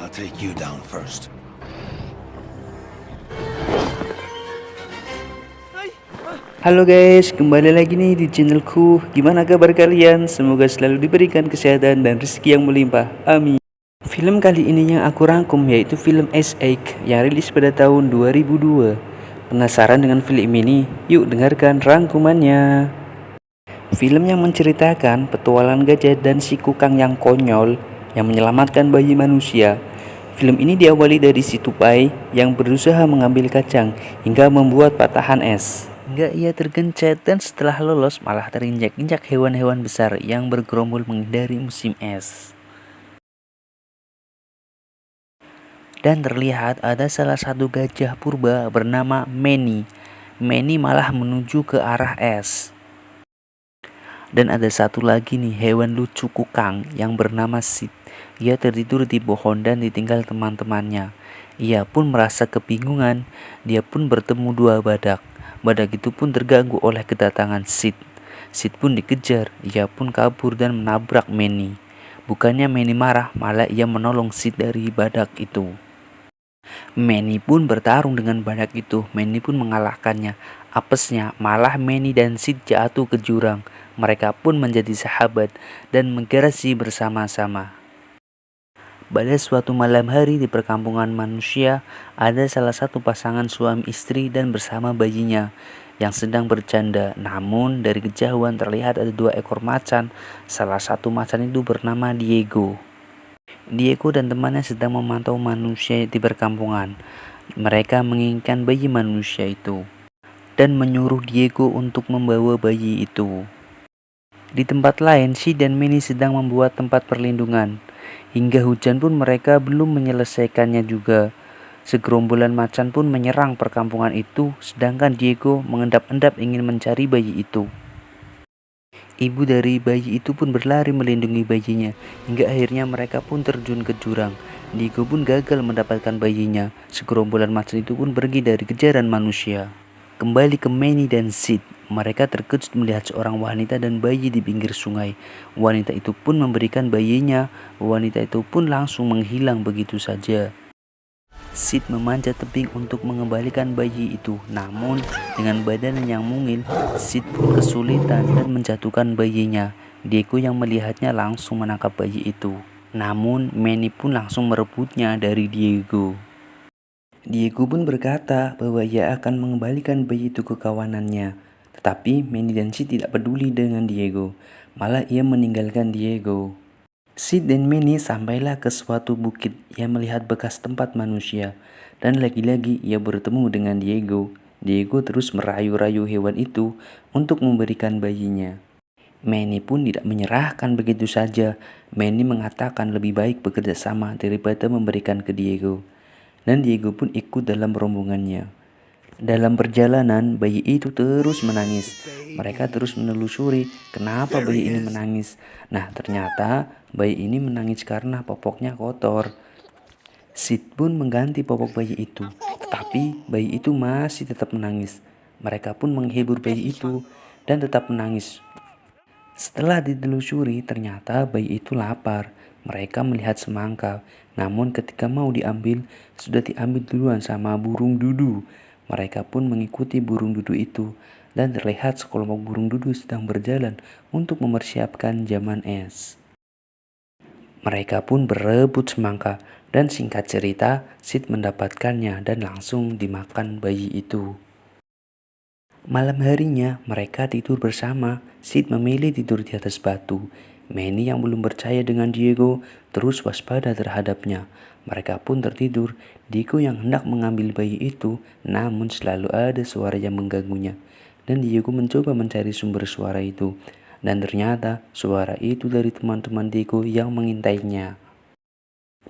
I'll take you down first. Halo guys, kembali lagi nih di channelku. Gimana kabar kalian? Semoga selalu diberikan kesehatan dan rezeki yang melimpah. Amin. Film kali ini yang aku rangkum yaitu film Ice Age yang rilis pada tahun 2002. Penasaran dengan film ini? Yuk dengarkan rangkumannya. Film yang menceritakan petualangan gajah dan si kukang yang konyol yang menyelamatkan bayi manusia. Film ini diawali dari si tupai yang berusaha mengambil kacang hingga membuat patahan es. Hingga ia tergencet dan setelah lolos malah terinjak-injak hewan-hewan besar yang bergerombol menghindari musim es. Dan terlihat ada salah satu gajah purba bernama Manny. Manny malah menuju ke arah es. Dan ada satu lagi nih hewan lucu kukang yang bernama Sid. Ia tertidur di pohon dan ditinggal teman-temannya. Ia pun merasa kebingungan. Dia pun bertemu dua badak. Badak itu pun terganggu oleh kedatangan Sid. Sid pun dikejar. Ia pun kabur dan menabrak Manny. Bukannya Manny marah, malah ia menolong Sid dari badak itu. Manny pun bertarung dengan badak itu. Manny pun mengalahkannya. Apesnya, malah Manny dan Sid jatuh ke jurang. Mereka pun menjadi sahabat dan menggarasi bersama-sama. Pada suatu malam hari di perkampungan manusia, ada salah satu pasangan suami istri dan bersama bayinya yang sedang bercanda. Namun dari kejauhan terlihat ada dua ekor macan. Salah satu macan itu bernama Diego. Diego dan temannya sedang memantau manusia di perkampungan. Mereka menginginkan bayi manusia itu dan menyuruh Diego untuk membawa bayi itu. Di tempat lain, Sid dan Manny sedang membuat tempat perlindungan. Hingga hujan pun mereka belum menyelesaikannya juga. Segerombolan macan pun menyerang perkampungan itu, sedangkan Diego mengendap-endap ingin mencari bayi itu. Ibu dari bayi itu pun berlari melindungi bayinya, hingga akhirnya mereka pun terjun ke jurang. Diego pun gagal mendapatkan bayinya. Segerombolan macan itu pun pergi dari kejaran manusia. Kembali ke Manny dan Sid, mereka terkejut melihat seorang wanita dan bayi di pinggir sungai. Wanita itu pun memberikan bayinya. Wanita itu pun langsung menghilang begitu saja. Sid memanjat tebing untuk mengembalikan bayi itu. Namun dengan badan yang mungil, Sid pun kesulitan dan menjatuhkan bayinya. Diego yang melihatnya langsung menangkap bayi itu. Namun Manny pun langsung merebutnya dari Diego. Diego pun berkata bahwa ia akan mengembalikan bayi itu ke kawanannya. Tetapi Manny dan Sid tidak peduli dengan Diego. Malah ia meninggalkan Diego. Sid dan Manny sampailah ke suatu bukit yang melihat bekas tempat manusia. Dan lagi-lagi ia bertemu dengan Diego. Diego terus merayu-rayu hewan itu untuk memberikan bayinya. Manny pun tidak menyerahkan begitu saja. Manny mengatakan lebih baik bekerja sama daripada memberikan ke Diego. Dan Diego pun ikut dalam rombongannya. Dalam perjalanan, bayi itu terus menangis. Mereka terus menelusuri kenapa bayi ini menangis. Nah, ternyata bayi ini menangis karena popoknya kotor. Sid pun mengganti popok bayi itu, tetapi bayi itu masih tetap menangis. Mereka pun menghibur bayi itu dan tetap menangis. Setelah ditelusuri, ternyata bayi itu lapar. Mereka melihat semangka, namun ketika mau diambil, sudah diambil duluan sama burung dudu. Mereka pun mengikuti burung dudu itu, dan terlihat sekelompok burung dudu sedang berjalan untuk mempersiapkan zaman es. Mereka pun berebut semangka, dan singkat cerita, Sid mendapatkannya dan langsung dimakan bayi itu. Malam harinya, mereka tidur bersama. Sid memilih tidur di atas batu. Manny yang belum percaya dengan Diego terus waspada terhadapnya. Mereka pun tertidur. Diego yang hendak mengambil bayi itu, namun selalu ada suara yang mengganggunya. Dan Diego mencoba mencari sumber suara itu. Dan ternyata suara itu dari teman-teman Diego yang mengintainya.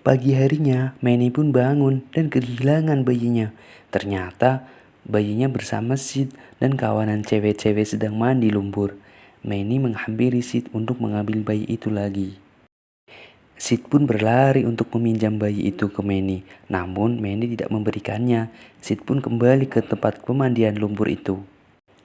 Pagi harinya, Manny pun bangun dan kehilangan bayinya. Ternyata bayinya bersama Sid dan kawanan cewek-cewek sedang mandi lumpur. Manny menghampiri Sid untuk mengambil bayi itu lagi. Sid pun berlari untuk meminjam bayi itu ke Manny. Namun Manny tidak memberikannya. Sid pun kembali ke tempat pemandian lumpur itu.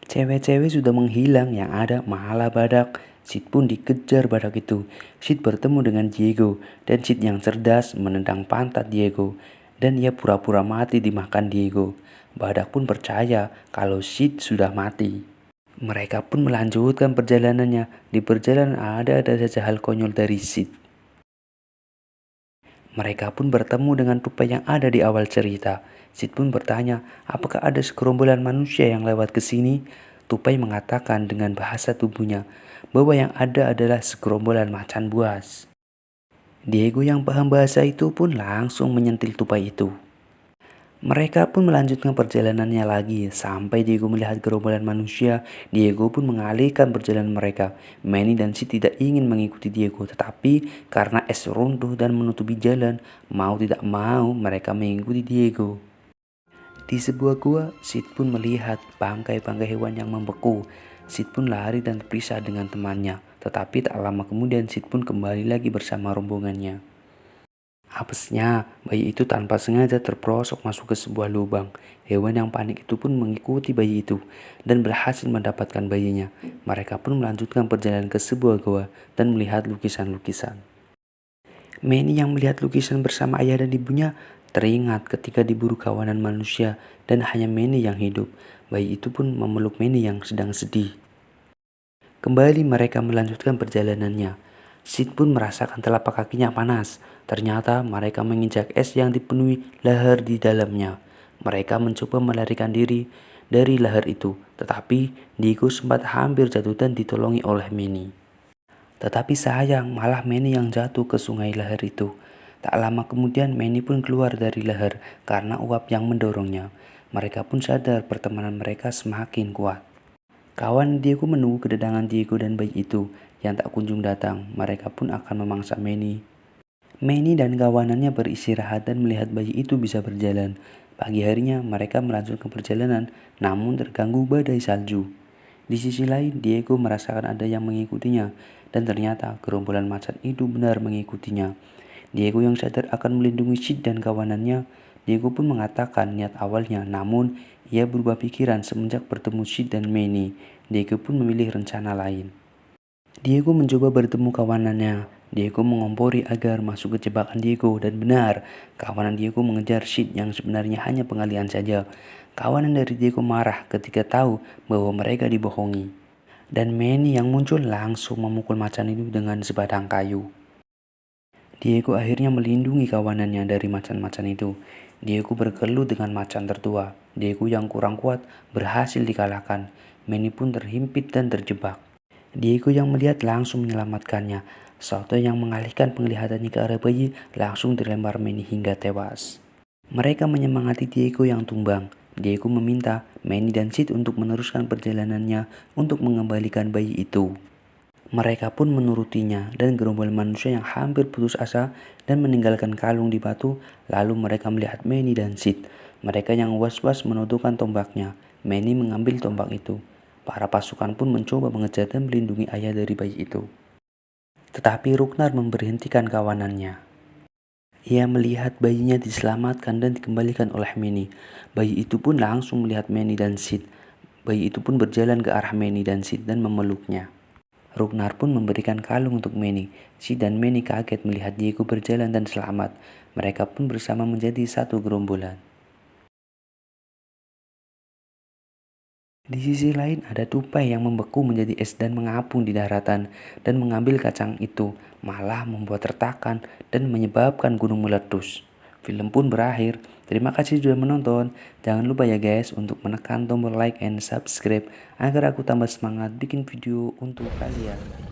Cewek-cewek sudah menghilang, yang ada malah badak. Sid pun dikejar badak itu. Sid bertemu dengan Diego, dan Sid yang cerdas menendang pantat Diego, dan ia pura-pura mati dimakan Diego. Badak pun percaya kalau Sid sudah mati. Mereka pun melanjutkan perjalanannya. Di perjalanan ada saja hal konyol dari Sid. Mereka pun bertemu dengan tupai yang ada di awal cerita. Sid pun bertanya, apakah ada segerombolan manusia yang lewat ke sini? Tupai mengatakan dengan bahasa tubuhnya bahwa yang ada adalah segerombolan macan buas. Diego yang paham bahasa itu pun langsung menyentil tupai itu. Mereka pun melanjutkan perjalanannya lagi. Sampai Diego melihat gerombolan manusia, Diego pun mengalihkan perjalanan mereka. Manny dan Sid tidak ingin mengikuti Diego, tetapi karena es runtuh dan menutupi jalan, mau tidak mau mereka mengikuti Diego. Di sebuah gua, Sid pun melihat bangkai-bangkai hewan yang membeku. Sid pun lari dan terpisah dengan temannya. Tetapi tak lama kemudian Sid pun kembali lagi bersama rombongannya. Apesnya, bayi itu tanpa sengaja terperosok masuk ke sebuah lubang. Hewan yang panik itu pun mengikuti bayi itu dan berhasil mendapatkan bayinya. Mereka pun melanjutkan perjalanan ke sebuah goa dan melihat lukisan-lukisan. Manny yang melihat lukisan bersama ayah dan ibunya teringat ketika diburu kawanan manusia dan hanya Manny yang hidup. Bayi itu pun memeluk Manny yang sedang sedih. Kembali mereka melanjutkan perjalanannya. Sid pun merasakan telapak kakinya panas. Ternyata mereka menginjak es yang dipenuhi lahar di dalamnya. Mereka mencoba melarikan diri dari lahar itu, tetapi Diego sempat hampir jatuh dan ditolongi oleh Manny. Tetapi sayang, malah Manny yang jatuh ke sungai lahar itu. Tak lama kemudian Manny pun keluar dari lahar karena uap yang mendorongnya. Mereka pun sadar pertemanan mereka semakin kuat. Kawan Diego menunggu kedatangan Diego dan bayi itu yang tak kunjung datang. Mereka pun akan memangsa Manny. Manny dan kawanannya beristirahat dan melihat bayi itu bisa berjalan. Pagi harinya mereka melanjutkan perjalanan namun terganggu badai salju. Di sisi lain Diego merasakan ada yang mengikutinya dan ternyata gerombolan macan itu benar mengikutinya. Diego yang sadar akan melindungi Sid dan kawanannya. Diego pun mengatakan niat awalnya, namun ia berubah pikiran semenjak bertemu Sid dan Manny. Diego pun memilih rencana lain. Diego mencoba bertemu kawanannya. Diego mengompori agar masuk ke jebakan Diego dan benar, kawanan Diego mengejar Sid yang sebenarnya hanya pengalihan saja. Kawanan dari Diego marah ketika tahu bahwa mereka dibohongi. Dan Manny yang muncul langsung memukul macan itu dengan sebatang kayu. Diego akhirnya melindungi kawanannya dari macan-macan itu. Diego bergelut dengan macan tertua. Diego yang kurang kuat berhasil dikalahkan. Manny pun terhimpit dan terjebak. Diego yang melihat langsung menyelamatkannya. Soto yang mengalihkan penglihatannya ke arah bayi langsung dilempar Manny hingga tewas. Mereka menyemangati Diego yang tumbang. Diego meminta Manny dan Sid untuk meneruskan perjalanannya untuk mengembalikan bayi itu. Mereka pun menurutinya dan gerombolan manusia yang hampir putus asa dan meninggalkan kalung di batu. Lalu mereka melihat Manny dan Sid. Mereka yang was-was menodongkan tombaknya. Manny mengambil tombak itu. Para pasukan pun mencoba mengejar dan melindungi ayah dari bayi itu. Tetapi Ruknar memberhentikan kawanannya. Ia melihat bayinya diselamatkan dan dikembalikan oleh Manny. Bayi itu pun langsung melihat Manny dan Sid. Bayi itu pun berjalan ke arah Manny dan Sid dan memeluknya. Ruknar pun memberikan kalung untuk Manny. Sid dan Manny kaget melihat Diego berjalan dan selamat. Mereka pun bersama menjadi satu gerombolan. Di sisi lain ada tupai yang membeku menjadi es dan mengapung di daratan dan mengambil kacang itu, malah membuat retakan dan menyebabkan gunung meletus. Film pun berakhir. Terima kasih sudah menonton. Jangan lupa ya guys untuk menekan tombol like and subscribe agar aku tambah semangat bikin video untuk kalian.